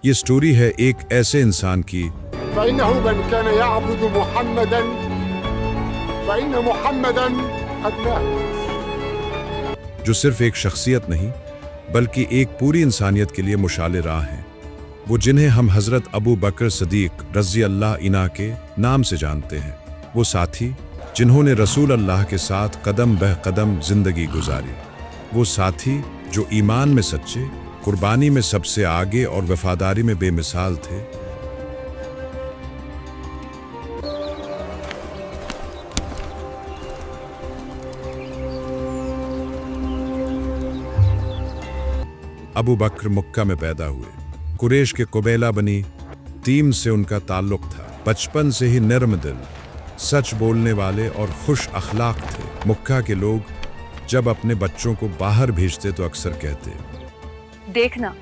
یہ سٹوری ہے ایک ایسے انسان کی فإنه من كان يعبد محمدا فإن محمدا قد مات. جو صرف ایک شخصیت نہیں بلکہ ایک پوری انسانیت کے لیے مشعل راہ ہیں، وہ جنہیں ہم حضرت ابو بکر صدیق رضی اللہ عنہ کے نام سے جانتے ہیں، وہ ساتھی جنہوں نے رسول اللہ کے ساتھ قدم بہ قدم زندگی گزاری، وہ ساتھی جو ایمان میں سچے، قربانی میں سب سے آگے اور وفاداری میں بے مثال تھے۔ ابو بکر مکہ میں پیدا ہوئے، قریش کے قبیلہ بنی تیم سے ان کا تعلق تھا۔ بچپن سے ہی نرم دل، سچ بولنے والے اور خوش اخلاق تھے۔ مکہ کے لوگ جب اپنے بچوں کو باہر بھیجتے تو اکثر کہتے، دیکھنا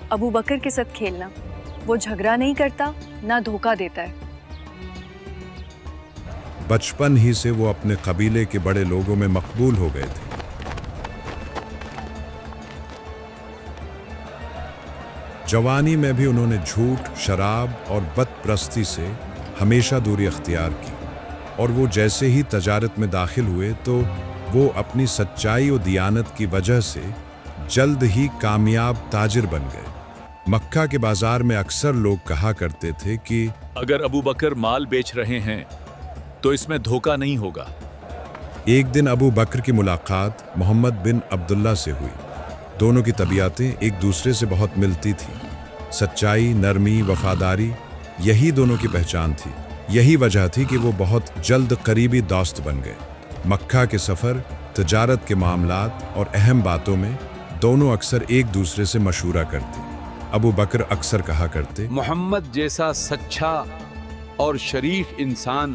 ابو بکر کے ساتھ کھیلنا، وہ جھگڑا نہیں کرتا نہ دھوکہ دیتا ہے۔ بچپن ہی سے وہ اپنے قبیلے کے بڑے لوگوں میں مقبول ہو گئے تھے۔ جوانی میں بھی انہوں نے جھوٹ، شراب اور بت پرستی سے ہمیشہ دوری اختیار کی، اور وہ جیسے ہی تجارت میں داخل ہوئے تو وہ اپنی سچائی و دیانت کی وجہ سے جلد ہی کامیاب تاجر بن گئے۔ مکہ کے بازار میں اکثر لوگ کہا کرتے تھے کہ اگر ابو بکر مال بیچ رہے ہیں تو اس میں دھوکہ نہیں ہوگا۔ ایک دن ابو بکر کی ملاقات محمد بن عبداللہ سے ہوئی۔ دونوں کی طبیعتیں ایک دوسرے سے بہت ملتی تھیں۔ سچائی، نرمی، وفاداری، یہی دونوں کی پہچان تھی۔ یہی وجہ تھی کہ وہ بہت جلد قریبی دوست بن گئے۔ مکہ کے سفر، تجارت کے معاملات اور اہم باتوں میں دونوں اکثر ایک دوسرے سے مشورہ کرتے۔ ابو بکر اکثر کہا کرتے، محمد جیسا سچا اور شریف انسان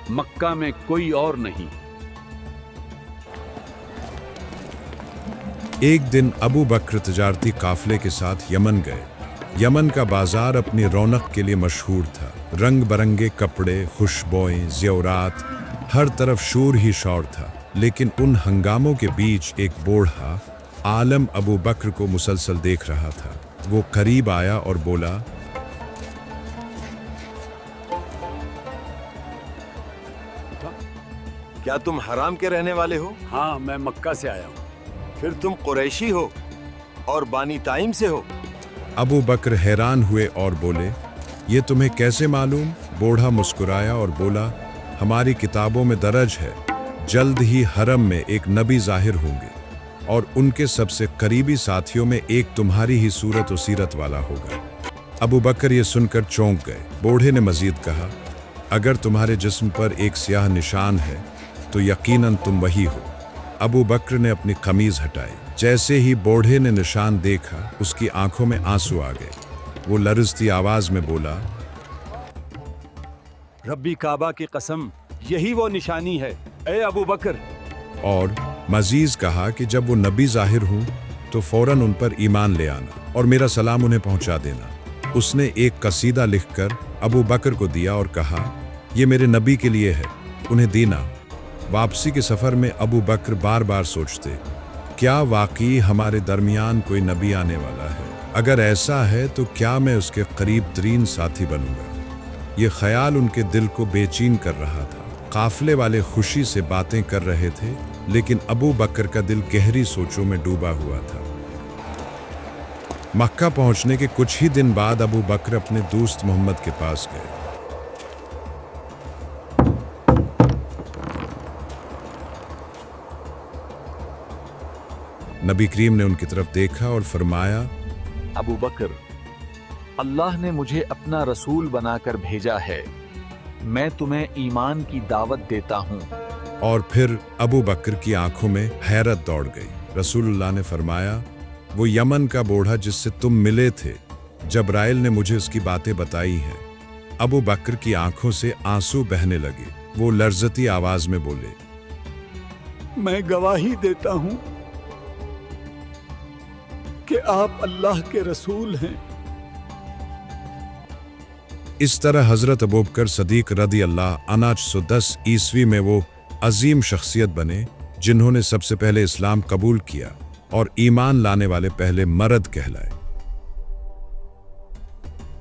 مکہ میں کوئی اور نہیں۔ ایک دن ابو بکر تجارتی قافلے کے ساتھ یمن گئے۔ یمن کا بازار اپنی رونق کے لیے مشہور تھا۔ رنگ برنگے کپڑے، خوشبوئیں، زیورات، ہر طرف شور ہی شور تھا۔ لیکن ان ہنگاموں کے بیچ ایک بوڑھا عالم ابو بکر کو مسلسل دیکھ رہا تھا۔ وہ قریب آیا اور بولا، کیا تم حرام کے رہنے والے ہو؟ ہاں، میں مکہ سے آیا ہوں۔ پھر تم قریشی ہو اور بانی تائم سے ہو؟ ابو بکر حیران ہوئے اور بولے، یہ تمہیں کیسے معلوم؟ بوڑھا مسکرایا اور بولا، ہماری کتابوں میں درج ہے، جلد ہی حرم میں ایک نبی ظاہر ہوں گے، اور ان کے سب سے قریبی ساتھیوں میں ایک تمہاری ہی صورت و سیرت والا ہوگا۔ ابو بکر یہ سن کر چونک گئے۔ بوڑھے نے مزید کہا، اگر تمہارے جسم پر ایک سیاہ نشان ہے تو یقیناً تم وہی ہو۔ ابو بکر نے اپنی قمیض ہٹائی۔ جیسے ہی بوڑھے نے نشان دیکھا، اس کی آنکھوں میں آنسو آ گئے۔ وہ لرزتی آواز میں بولا، ربی کعبہ کی قسم، یہی وہ نشانی ہے، اے ابو بکر۔ اور مزید کہا کہ جب وہ نبی ظاہر ہوں تو فوراً ان پر ایمان لے آنا اور میرا سلام انہیں پہنچا دینا۔ اس نے ایک قصیدہ لکھ کر ابو بکر کو دیا اور کہا، یہ میرے نبی کے لیے ہے، انہیں دینا۔ واپسی کے سفر میں ابو بکر بار بار سوچتے، کیا واقعی ہمارے درمیان کوئی نبی آنے والا ہے؟ اگر ایسا ہے تو کیا میں اس کے قریب ترین ساتھی بنوں گا؟ یہ خیال ان کے دل کو بے چین کر رہا تھا۔ قافلے والے خوشی سے باتیں کر رہے تھے، لیکن ابو بکر کا دل گہری سوچوں میں ڈوبا ہوا تھا۔ مکہ پہنچنے کے کچھ ہی دن بعد ابو بکر اپنے دوست محمد کے پاس گئے۔ نبی کریم نے ان کی طرف دیکھا اور فرمایا، ابو بکر، اللہ نے مجھے اپنا رسول بنا کر بھیجا ہے، میں تمہیں ایمان کی دعوت دیتا ہوں۔ اور پھر ابو بکر کی آنکھوں میں حیرت دوڑ گئی۔ رسول اللہ نے فرمایا، وہ یمن کا بوڑھا جس سے تم ملے تھے، جبرائیل نے مجھے اس کی باتیں بتائی ہیں۔ ابو بکر کی آنکھوں سے آنسو بہنے لگے۔ وہ لرزتی آواز میں بولے، میں گواہی دیتا ہوں کہ آپ اللہ کے رسول ہیں۔ اس طرح حضرت ابوبکر صدیق رضی اللہ عنہ 810 عیسوی میں وہ عظیم شخصیت بنے جنہوں نے سب سے پہلے اسلام قبول کیا اور ایمان لانے والے پہلے مرد کہلائے۔